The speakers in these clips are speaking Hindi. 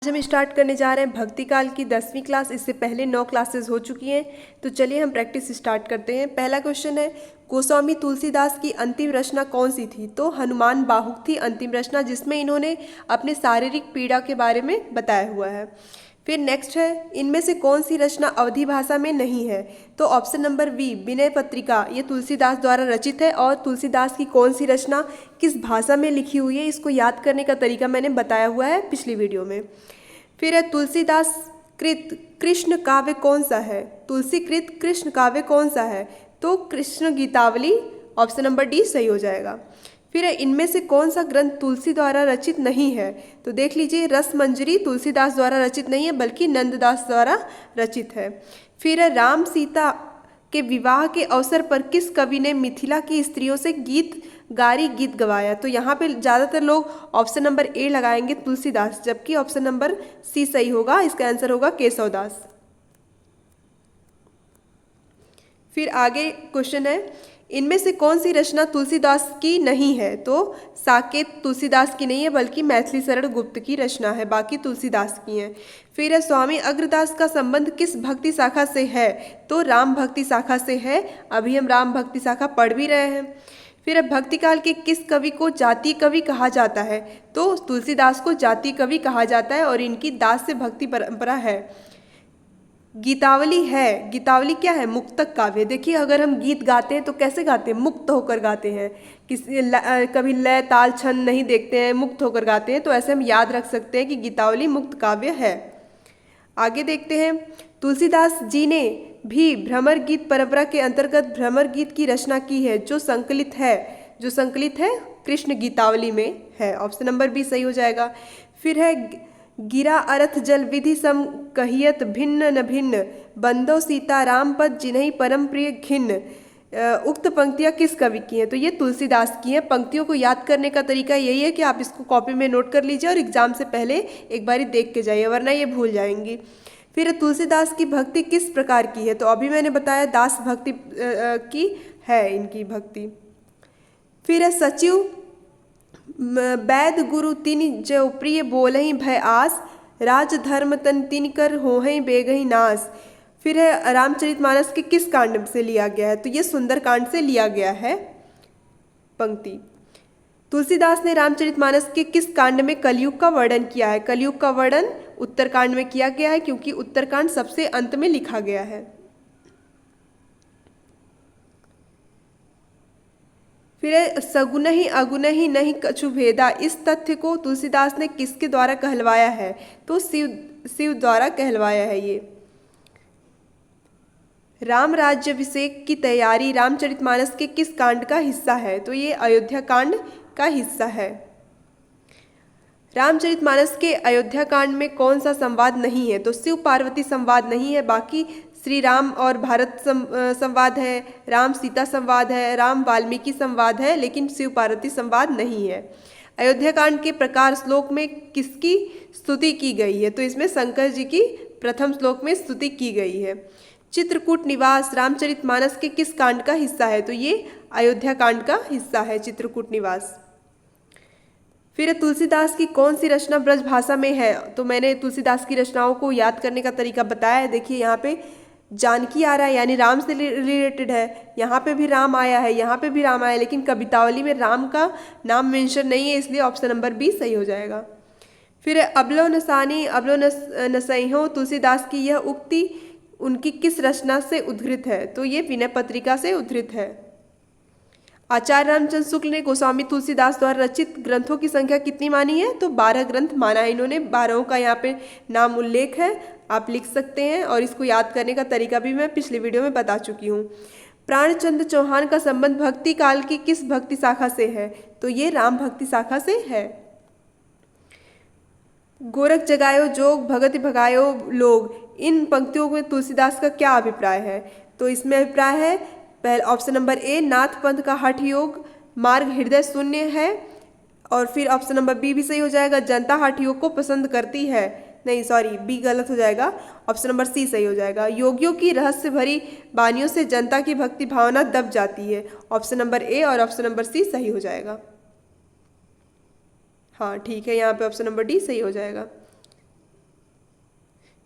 आज हम स्टार्ट करने जा रहे हैं भक्ति काल की 10वीं क्लास। इससे पहले 9 क्लासेस हो चुकी हैं, तो चलिए हम प्रैक्टिस स्टार्ट करते हैं। पहला क्वेश्चन है, गोस्वामी तुलसीदास की अंतिम रचना कौन सी थी? तो हनुमान बाहुक थी अंतिम रचना, जिसमें इन्होंने अपने शारीरिक पीड़ा के बारे में बताया हुआ है। फिर नेक्स्ट है, इनमें से कौन सी रचना अवधी भाषा में नहीं है? तो option number B Vinay Patrika, ये तुलसीदास द्वारा रचित है। और तुलसीदास की कौन सी रचना किस भाषा में लिखी हुई है, इसको याद करने का तरीका मैंने बताया हुआ है पिछली वीडियो में। फिर है, तुलसीदास कृत कृष्ण काव्य कौन सा है? तुलसी कृत कृष्ण काव्य कौन सा है? तो Krishna Gitavali, option number D सही हो जाएगा। फिर है, इनमें से कौन सा ग्रंथ तुलसी द्वारा रचित नहीं है? तो देख लीजिए, रस मंजरी तुलसीदास द्वारा रचित नहीं है, बल्कि नंददास द्वारा रचित है। फिर है, राम सीता के विवाह के अवसर पर किस कवि ने मिथिला की स्त्रियों से गीत गवाया? तो यहाँ पे ज़्यादातर लोग ऑप्शन नंबर ए लगाएंगे तुलसीदास, जबकि ऑप्शन नंबर सी सही होगा। इसका आंसर होगा केशवदास। फिर आगे क्वेश्चन है, इनमें से कौन सी रचना तुलसीदास की नहीं है? तो साकेत तुलसीदास की नहीं है, बल्कि मैथिली शरण गुप्त की रचना है, बाकी तुलसीदास की हैं। फिर है, स्वामी अग्रदास का संबंध किस भक्ति शाखा से है? तो राम भक्ति शाखा से है। अभी हम राम भक्ति शाखा पढ़ भी रहे हैं। फिर है, भक्ति काल के किस कवि को जाति कवि कहा जाता है? तो तुलसीदास को जाति कवि कहा जाता है, और इनकी दास से भक्ति परंपरा है। गीतावली है, गीतावली क्या है? मुक्तक काव्य। देखिए, अगर हम गीत गाते हैं तो कैसे गाते हैं? मुक्त होकर गाते हैं, कभी लय ताल छंद नहीं देखते हैं, मुक्त होकर गाते हैं। तो ऐसे हम याद रख सकते हैं कि गीतावली मुक्त काव्य है। आगे देखते हैं, तुलसीदास जी ने भी भ्रमर गीत परंपरा के अंतर्गत भ्रमर गीत की रचना की है, जो संकलित है कृष्ण गीतावली में है। ऑप्शन नंबर बी सही हो जाएगा। फिर है, गिरा अरथ जल विधि सम कहियत भिन्न न भिन्न, बंदो सीता राम पद जिन्हीं परम प्रिय खिन्न। उक्त पंक्तियाँ किस कवि की हैं? तो ये तुलसीदास की हैं। पंक्तियों को याद करने का तरीका यही है कि आप इसको कॉपी में नोट कर लीजिए और एग्जाम से पहले एक बारी देख के जाइए, वरना ये भूल जाएंगी। फिर तुलसीदास की भक्ति किस प्रकार की है? तो अभी मैंने बताया दास भक्ति की है इनकी भक्ति। फिर है, सचिव वैद गुरु तिन जो प्रिय बोलहि भय आस, राज धर्म तन तिन कर होहि बेगहि नास। फिर है, रामचरितमानस के किस कांड से लिया गया है? तो ये सुंदर कांड से लिया गया है पंक्ति। तुलसीदास ने रामचरितमानस के किस कांड में कलयुग का वर्णन किया है? कलयुग का वर्णन उत्तरकांड में किया गया है, क्योंकि उत्तरकांड सबसे अंत में लिखा गया है। फिर सगुनहि अगुनहि नहीं कछु भेदा, इस तथ्य को तुलसीदास ने किसके द्वारा कहलवाया है? तो शिव द्वारा कहलवाया है ये। राम राज्याभिषेक की तैयारी रामचरितमानस के किस कांड का हिस्सा है? तो ये अयोध्या कांड का हिस्सा है। रामचरितमानस के अयोध्या कांड में कौन सा संवाद नहीं है? तो शिव पार्वती संवाद नहीं है, बाकी श्री राम और भारत संवाद है, राम सीता संवाद है, राम वाल्मीकि संवाद है, लेकिन शिव पार्वती संवाद नहीं है। अयोध्या कांड के प्रकार श्लोक में किसकी स्तुति की गई है? तो इसमें शंकर जी की प्रथम श्लोक में स्तुति की गई है। चित्रकूट निवास रामचरितमानस के किस कांड का हिस्सा है? तो ये अयोध्या कांड का हिस्सा है चित्रकूट निवास। फिर तुलसीदास की कौन सी रचना ब्रज भाषा में है? तो मैंने तुलसीदास की रचनाओं को याद करने का तरीका बताया है। देखिए, यहाँ पे जानकी आ रहा है, यानी राम से रिलेटेड है। यहाँ पे भी राम आया है, यहाँ पे भी राम आया है, लेकिन कवितावली में राम का नाम मेंशन नहीं है, इसलिए ऑप्शन नंबर बी सही हो जाएगा। फिर अबलो नसानी अबलो नसैहो, तुलसीदास की यह उक्ति उनकी किस रचना से उद्धृत है? तो ये विनय पत्रिका से उद्धृत है। आचार्य रामचंद्र शुक्ल ने गोस्वामी तुलसीदास द्वारा रचित ग्रंथों की संख्या कितनी मानी है? तो 12 ग्रंथ माना है इन्होंने। 12 का यहाँ पे नाम उल्लेख है, आप लिख सकते हैं, और इसको याद करने का तरीका भी मैं पिछले वीडियो में बता चुकी हूँ। प्राणचंद्र चौहान का संबंध भक्ति काल की किस भक्ति शाखा से है? तो ये राम भक्ति शाखा से है। गोरख जगायो जोग भगत भगायो लोग, इन पंक्तियों में तुलसीदास का क्या अभिप्राय है? तो इसमें अभिप्राय है पहले ऑप्शन नंबर ए, नाथ पंथ का हठ योग मार्ग हृदय शून्य है। और फिर ऑप्शन नंबर बी भी सही हो जाएगा, जनता हठ योग को पसंद करती है। नहीं, सॉरी, बी गलत हो जाएगा, ऑप्शन नंबर सी सही हो जाएगा। योगियों की रहस्य भरी वाणियों से जनता की भक्ति भावना दब जाती है। ऑप्शन नंबर ए और ऑप्शन नंबर सी सही हो जाएगा। हाँ ठीक है, यहाँ पे ऑप्शन नंबर डी सही हो जाएगा।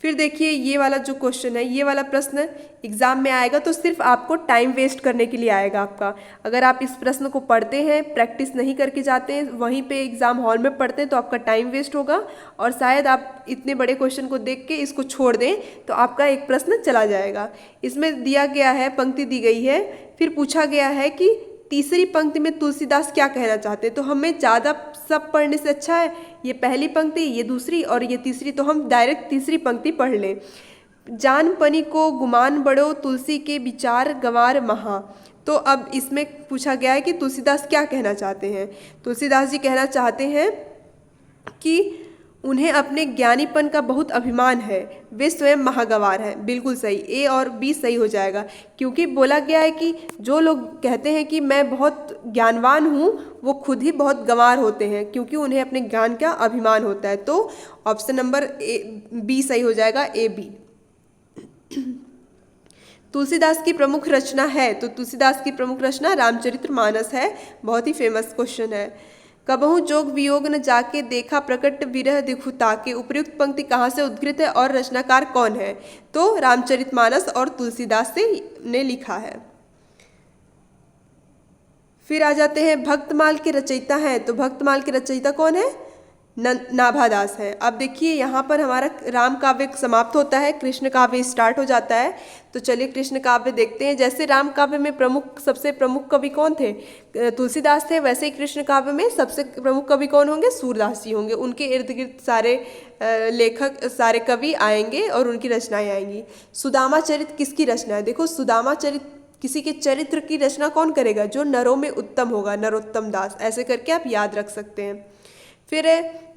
फिर देखिए ये वाला जो क्वेश्चन है, ये वाला प्रश्न एग्जाम में आएगा तो सिर्फ आपको टाइम वेस्ट करने के लिए आएगा आपका। अगर आप इस प्रश्न को पढ़ते हैं, प्रैक्टिस नहीं करके जाते हैं, वहीं पे एग्जाम हॉल में पढ़ते हैं तो आपका टाइम वेस्ट होगा और शायद आप इतने बड़े क्वेश्चन को देख के इसको छोड़ दें तो आपका एक प्रश्न चला जाएगा। इसमें दिया गया है, पंक्ति दी गई है, फिर पूछा गया है कि तीसरी पंक्ति में तुलसीदास क्या कहना चाहते हैं। तो हमें ज़्यादा सब पढ़ने से अच्छा है ये पहली पंक्ति, ये दूसरी और ये तीसरी, तो हम डायरेक्ट तीसरी पंक्ति पढ़ लें। जान पनी को गुमान बड़ो तुलसी के विचार गंवार महा। तो अब इसमें पूछा गया है कि तुलसीदास क्या कहना चाहते हैं। तुलसीदास जी कहना चाहते हैं कि उन्हें अपने ज्ञानीपन का बहुत अभिमान है, वे स्वयं महागवार हैं। बिल्कुल सही, ए और बी सही हो जाएगा, क्योंकि बोला गया है कि जो लोग कहते हैं कि मैं बहुत ज्ञानवान हूँ वो खुद ही बहुत गंवार होते हैं, क्योंकि उन्हें अपने ज्ञान का अभिमान होता है। तो ऑप्शन नंबर बी सही हो जाएगा, ए बी। तुलसीदास की प्रमुख रचना है, तो तुलसीदास की प्रमुख रचना रामचरितमानस है, बहुत ही फेमस क्वेश्चन है। कबहु जोग वियोग न जाके देखा प्रकट विरह दिखु ताके। उपयुक्त पंक्ति कहाँ से उद्धृत है और रचनाकार कौन है? तो रामचरितमानस और तुलसीदास से ने लिखा है। फिर आ जाते हैं भक्तमाल के रचयिता हैं, तो भक्तमाल के रचयिता कौन है? नाभादास है। अब देखिए यहाँ पर हमारा राम काव्य समाप्त होता है, कृष्ण काव्य स्टार्ट हो जाता है। तो चलिए कृष्ण काव्य देखते हैं। जैसे राम काव्य में सबसे प्रमुख कवि कौन थे? तुलसीदास थे। वैसे ही कृष्ण काव्य में सबसे प्रमुख कवि कौन होंगे? सूरदास जी होंगे। उनके इर्द गिर्द सारे लेखक, सारे कवि आएंगे और उनकी रचनाएं आएंगी। सुदामा चरित किसकी रचना है? देखो सुदामा चरित किसी के चरित्र की रचना कौन करेगा? जो नरों में उत्तम होगा, नरोत्तम दास। ऐसे करके आप याद रख सकते हैं। फिर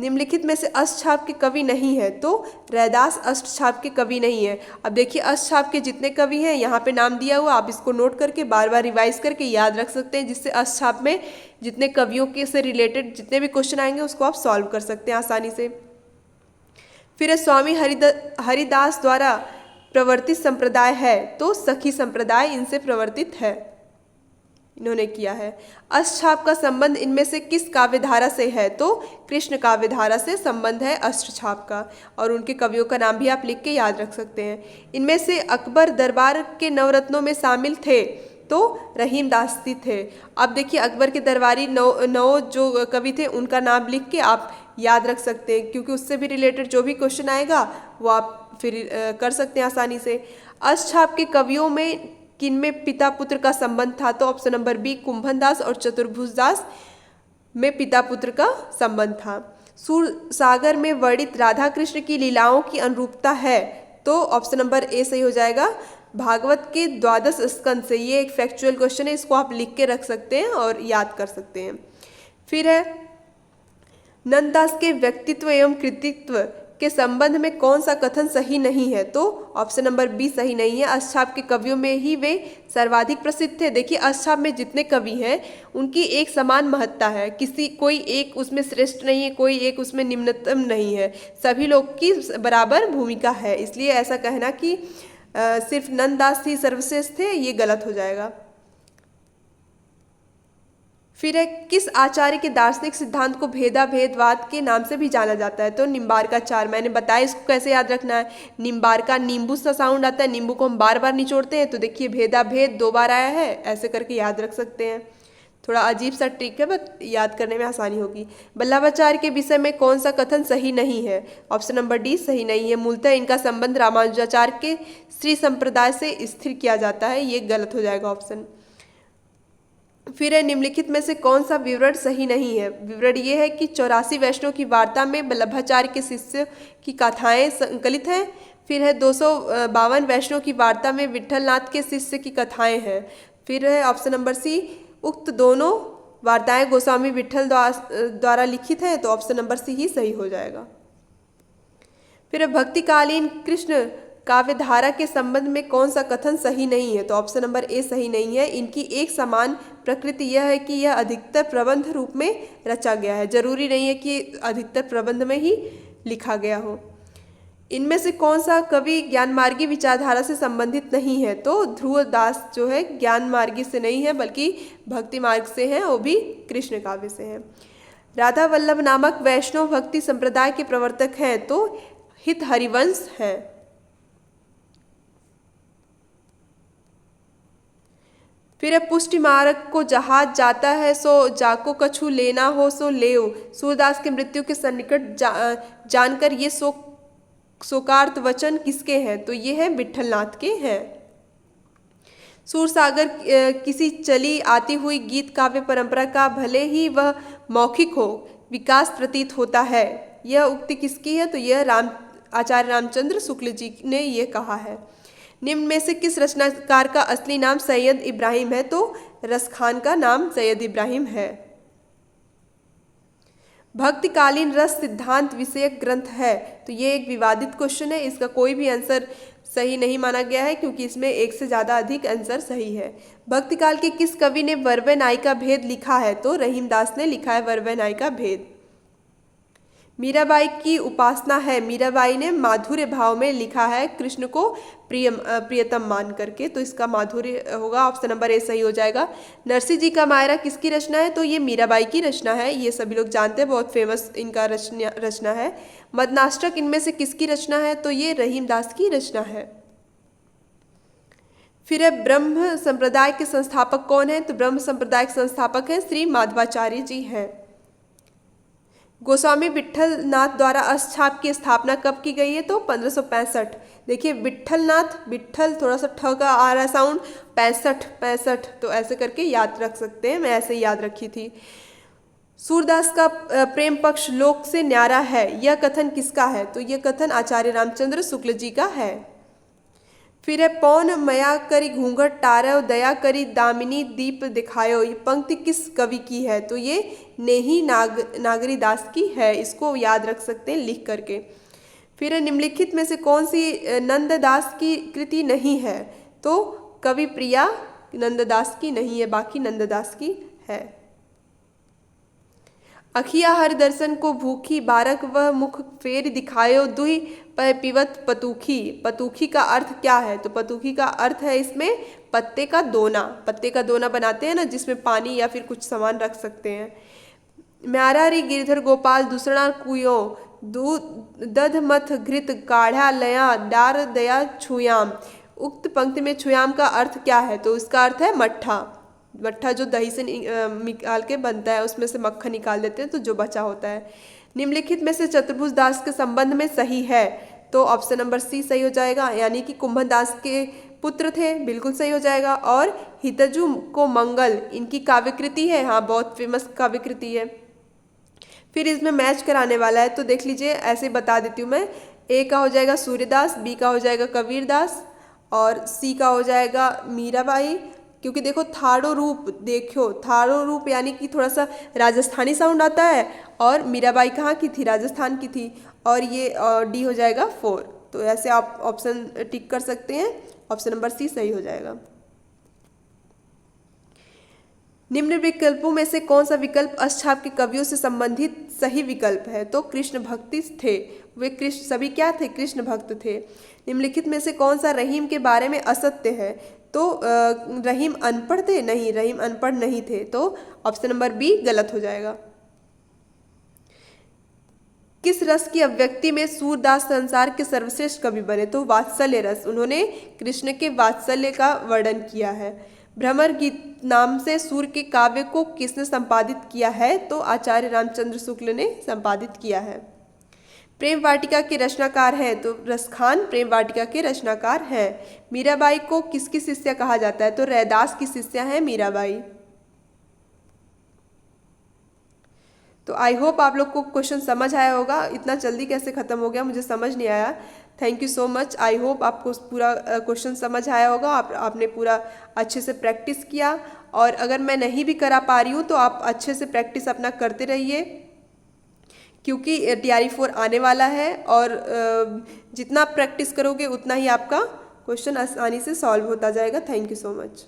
निम्नलिखित में से अष्टछाप के कवि नहीं है, तो रैदास अष्टछाप के कवि नहीं है। अब देखिए अष्टछाप के जितने कवि हैं यहाँ पे नाम दिया हुआ, आप इसको नोट करके बार बार रिवाइज करके याद रख सकते हैं, जिससे अष्टछाप में जितने कवियों के से रिलेटेड जितने भी क्वेश्चन आएंगे उसको आप सॉल्व कर सकते हैं आसानी से। फिर स्वामी हरिदास द्वारा प्रवर्तित संप्रदाय है, तो सखी संप्रदाय इनसे प्रवर्तित है, इन्होंने किया है। अष्टछाप का संबंध इनमें से किस काव्यधारा से है? तो कृष्ण काव्यधारा से संबंध है अष्टछाप का, और उनके कवियों का नाम भी आप लिख के याद रख सकते हैं। इनमें से अकबर दरबार के नवरत्नों में शामिल थे, तो रहीमदास जी थे। अब देखिए अकबर के दरबारी नौ जो कवि थे उनका नाम लिख के आप याद रख सकते हैं, क्योंकि उससे भी रिलेटेड जो भी क्वेश्चन आएगा वो आप फिर कर सकते हैं आसानी से। अष्टछाप के कवियों में किनमें पिता पुत्र का संबंध था? तो ऑप्शन नंबर बी कुंभनदास और चतुर्भुजदास में पिता पुत्र का संबंध था। सूरसागर में वर्णित राधा कृष्ण की लीलाओं की अनुरूपता है, तो ऑप्शन नंबर ए सही हो जाएगा। भागवत के 12 स्कंद से, ये एक फैक्चुअल क्वेश्चन है, इसको आप लिख के रख सकते हैं और याद कर सकते हैं। फिर है नंददास के व्यक्तित्व एवं कृतित्व के संबंध में कौन सा कथन सही नहीं है? तो ऑप्शन नंबर बी सही नहीं है। अष्टछाप के कवियों में ही वे सर्वाधिक प्रसिद्ध थे। देखिए अष्टछाप में जितने कवि हैं उनकी एक समान महत्ता है, कोई एक उसमें श्रेष्ठ नहीं है, कोई एक उसमें निम्नतम नहीं है, सभी लोग की बराबर भूमिका है। इसलिए ऐसा कहना कि सिर्फ नंददास ही सर्वश्रेष्ठ थे, ये गलत हो जाएगा। फिर है किस आचार्य के दार्शनिक सिद्धांत को भेदाभेदवाद के नाम से भी जाना जाता है? तो निम्बार्काचार्य। मैंने बताया इसको कैसे याद रखना है। निम्बार्का, नींबू सा साउंड आता है, नींबू को हम बार बार निचोड़ते हैं, तो देखिए भेदाभेद 2 बार आया है, ऐसे करके याद रख सकते हैं। थोड़ा अजीब सा ट्रिक है, बट याद करने में आसानी होगी। वल्लभाचार्य के विषय में कौन सा कथन सही नहीं है? ऑप्शन नंबर डी सही नहीं है। मूलतः इनका संबंध रामानुजाचार्य के श्री संप्रदाय से स्थिर किया जाता है, ये गलत हो जाएगा ऑप्शन। फिर है निम्नलिखित में से कौन सा विवरण सही नहीं है? विवरण ये है कि 84 वैष्णव की वार्ता में वल्लभाचार्य के शिष्य की कथाएं संकलित हैं। फिर है 252 वैष्णव की वार्ता में विट्ठलनाथ के शिष्य की कथाएं हैं। फिर है ऑप्शन नंबर सी, उक्त दोनों वार्ताएं गोस्वामी विट्ठल द्वारा लिखित हैं, तो ऑप्शन नंबर सी ही सही हो जाएगा। फिर भक्तिकालीन कृष्ण काव्यधारा के संबंध में कौन सा कथन सही नहीं है? तो ऑप्शन नंबर ए सही नहीं है। इनकी एक समान प्रकृति यह है कि यह अधिकतर प्रबंध रूप में रचा गया है, जरूरी नहीं है कि अधिकतर प्रबंध में ही लिखा गया हो। इनमें से कौन सा कवि ज्ञानमार्गी विचारधारा से संबंधित नहीं है? तो ध्रुवदास जो है ज्ञानमार्गी से नहीं है, बल्कि भक्ति मार्ग से है, वो भी कृष्ण काव्य से है। राधा वल्लभ नामक वैष्णव भक्ति संप्रदाय के प्रवर्तक हैं, तो हित हरिवंश है। फिर है पुष्टि मार्ग को जहाज जाता है सो जाको कछु लेना हो सो लेओ। सूरदास के मृत्यु के सन्निकट जानकर ये शोकार्त वचन किसके हैं? तो ये है विट्ठलनाथ के हैं। सूरसागर किसी चली आती हुई गीत काव्य परंपरा का भले ही वह मौखिक हो विकास प्रतीत होता है। यह उक्ति किसकी है? तो यह आचार्य रामचंद्र शुक्ल जी ने यह कहा है। निम्न में से किस रचनाकार का असली नाम सैयद इब्राहिम है? तो रसखान का नाम सैयद इब्राहिम है। भक्तिकालीन रस सिद्धांत विषयक ग्रंथ है। तो ये एक विवादित क्वेश्चन है, इसका कोई भी आंसर सही नहीं माना गया है क्योंकि इसमें एक से ज़्यादा अधिक आंसर सही है। भक्तिकाल के किस कवि ने वरवै नायिका भेद लिखा है? तो रहीमदास ने लिखा है वरवै नायिका भेद। मीराबाई की उपासना है। मीराबाई ने माधुर्य भाव में लिखा है कृष्ण को प्रियतम मान करके, तो इसका माधुर्य होगा, ऑप्शन नंबर ए सही हो जाएगा। नरसिंह जी का मायरा किसकी रचना है? तो ये मीराबाई की रचना है, ये सभी लोग जानते हैं, बहुत फेमस इनका रचना है। मदनाष्टक इनमें से किसकी रचना है? तो ये रहीमदास की रचना है। फिर है ब्रह्म संप्रदाय के संस्थापक कौन है? तो ब्रह्म संप्रदाय के संस्थापक है श्री माधवाचार्य जी हैं। गोस्वामी विट्ठलनाथ द्वारा अष्टछाप की स्थापना कब की गई है? तो 1565। देखिए विट्ठलनाथ, विट्ठल थोड़ा सा ठ का आ रहा है साउंड, 65, तो ऐसे करके याद रख सकते हैं, मैं ऐसे याद रखी थी। सूरदास का प्रेम पक्ष लोक से न्यारा है, यह कथन किसका है? तो यह कथन आचार्य रामचंद्र शुक्ल जी का है। फिर है पौन मया करी घूंघट टारयो दया करी दामिनी दीप दिखायो, ये पंक्ति किस कवि की है? तो ये नेही नागरी दास की है, इसको याद रख सकते हैं लिख करके। फिर निम्नलिखित में से कौन सी नंददास की कृति नहीं है? तो कवि प्रिया नंददास की नहीं है, बाकी नंददास की है। अखिया हर दर्शन को भूखी बारक वह मुख फेर दिखायो दुहि पर पिवत पतूखी। पतूखी का अर्थ क्या है? तो पतूखी का अर्थ है इसमें पत्ते का दोना, पत्ते का दोना बनाते हैं ना, जिसमें पानी या फिर कुछ सामान रख सकते हैं। म्यारा री गिरधर गोपाल दूसरा कुयो दूध दध मथ घृत काढ़ा लया डार दया छुयाम। उक्त पंक्ति में छुयाम का अर्थ क्या है? तो इसका अर्थ है मट्ठा। मट्ठा जो दही से निकाल के बनता है, उसमें से मक्खन निकाल देते हैं तो जो बचा होता है। निम्नलिखित में से चतुर्भुज दास के संबंध में सही है? तो ऑप्शन नंबर सी सही हो जाएगा, यानी कि कुंभन दास के पुत्र थे, बिल्कुल सही हो जाएगा। और हितजु को मंगल इनकी काव्यकृति है, हाँ बहुत फेमस काव्यकृति है। फिर इसमें मैच कराने वाला है, तो देख लीजिए, ऐसे बता देती हूँ मैं। ए का हो जाएगा सूर्यदास, बी का हो जाएगा कबीरदास और सी का हो जाएगा मीराबाई। क्योंकि देखो थारो रूप, देखो थारो रूप यानी कि थोड़ा सा राजस्थानी साउंड आता है, और मीराबाई कहाँ की थी? राजस्थान की थी। और ये डी हो जाएगा 4। तो ऐसे आप ऑप्शन टिक कर सकते हैं, ऑप्शन नंबर सी सही हो जाएगा। निम्न विकल्पों में से कौन सा विकल्प अष्टछाप के कवियों से संबंधित सही विकल्प है? तो कृष्ण भक्ति थे, वे कृष्ण सभी क्या थे? कृष्ण भक्त थे। निम्नलिखित में से कौन सा रहीम के बारे में असत्य है? तो रहीम अनपढ़ थे? नहीं, रहीम अनपढ़ नहीं थे, तो ऑप्शन नंबर बी गलत हो जाएगा। किस रस की अभिव्यक्ति में सूरदास संसार के सर्वश्रेष्ठ कवि बने? तो वात्सल्य रस, उन्होंने कृष्ण के वात्सल्य का वर्णन किया है। भ्रमर गीत नाम से सूर्य के काव्य को किसने संपादित किया है? तो आचार्य रामचंद्र शुक्ल ने संपादित किया है। प्रेम वाटिका के रचनाकार हैं? तो रसखान प्रेम वाटिका के रचनाकार हैं। मीराबाई को किसकी शिष्या कहा जाता है? तो रैदास की शिष्या है मीराबाई। तो आई होप आप लोग को क्वेश्चन समझ आया होगा। इतना जल्दी कैसे खत्म हो गया मुझे समझ नहीं आया। Thank you so much. I hope आपको पूरा क्वेश्चन समझ आया होगा, आपने पूरा अच्छे से प्रैक्टिस किया। और अगर मैं नहीं भी करा पा रही हूँ तो आप अच्छे से प्रैक्टिस अपना करते रहिए, क्योंकि TRE 4 आने वाला है, और जितना प्रैक्टिस करोगे उतना ही आपका क्वेश्चन आसानी से सॉल्व होता जाएगा। Thank you so much.